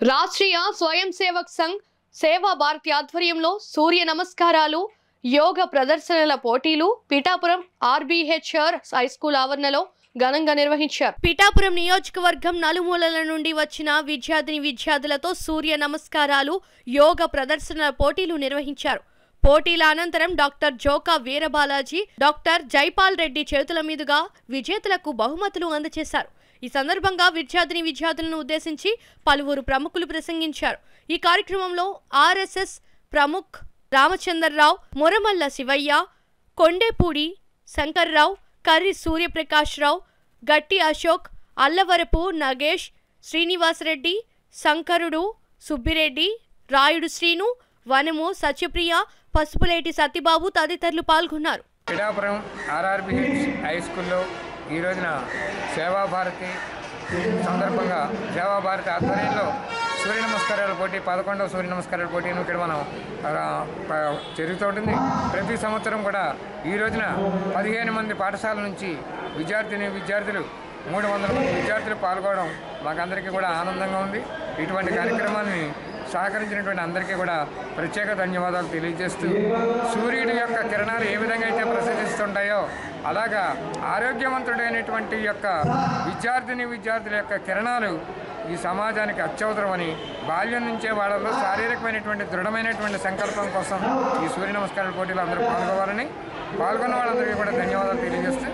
రాష్ట్రీయ స్వయం సేవక్ సంఘ్ సేవా భారతి ఆధ్వర్యంలో సూర్య నమస్కారాలు యోగ ప్రదర్శనల పోటీలు పిఠాపురం ఆర్బీహెచ్ఆర్ హై స్కూల్ ఆవరణలో ఘనంగా నిర్వహించారు. పిఠాపురం నియోజకవర్గం నలుమూలల నుండి వచ్చిన విద్యార్థులతో సూర్య నమస్కారాలు యోగ ప్రదర్శనల పోటీలు నిర్వహించారు. పోటీల అనంతరం డాక్టర్ జోకా వీరబాలాజీ, డాక్టర్ జైపాల్ రెడ్డి చేతుల మీదుగా విజేతలకు బహుమతులు అందజేశారు. ఈ సందర్భంగా విద్యార్థులను ఉద్దేశించి పలువురు ప్రముఖులు ప్రసంగించారు. ఈ కార్యక్రమంలో ఆర్ఎస్ఎస్ ప్రముఖ్ రామచంద్రరావు, మొరమల్ల శివయ్య, కొండేపూడి శంకర్రావు, కర్రి సూర్యప్రకాశ్రావు, గట్టి అశోక్, అల్లవరపు నగేష్, శ్రీనివాసరెడ్డి, శంకరుడు, సుబ్బిరెడ్డి, రాయుడు శ్రీను, వనము సత్యప్రియ, పసుపులేటి సత్యబాబు తదితరులు పాల్గొన్నారు. పిఠాపురం ఆర్ఆర్బీహెచ్ హై స్కూల్లో ఈ రోజున సేవాభారతి సందర్భంగా సేవాభారతి ఆధ్వర్యంలో సూర్య నమస్కారాల పోటీ 11వ సూర్య నమస్కారాల పోటీని ఇక్కడ మనం జరుగుతుంటుంది. ప్రతి సంవత్సరం కూడా ఈ రోజున 15 మంది పాఠశాల నుంచి విద్యార్థులు 300 మంది విద్యార్థులు పాల్గొనడం మాకందరికీ కూడా ఆనందంగా ఉంది. ఇటువంటి కార్యక్రమాన్ని సహకరించినటువంటి అందరికీ కూడా ప్రత్యేక ధన్యవాదాలు తెలియజేస్తూ, సూర్యుడి యొక్క కిరణాలు ఏ విధంగా అయితే ప్రసరిస్తుంటాయో అలాగా ఆరోగ్యవంతుడైనటువంటి యొక్క విద్యార్థుల యొక్క కిరణాలు ఈ సమాజానికి అత్యవసరమని బాల్యం నుంచే వాళ్ళలో శారీరకమైనటువంటి దృఢమైనటువంటి సంకల్పం కోసం ఈ సూర్య నమస్కారాల పోటీలో అందరూ పాల్గొన్న వాళ్ళందరికీ కూడా ధన్యవాదాలు తెలియజేస్తూ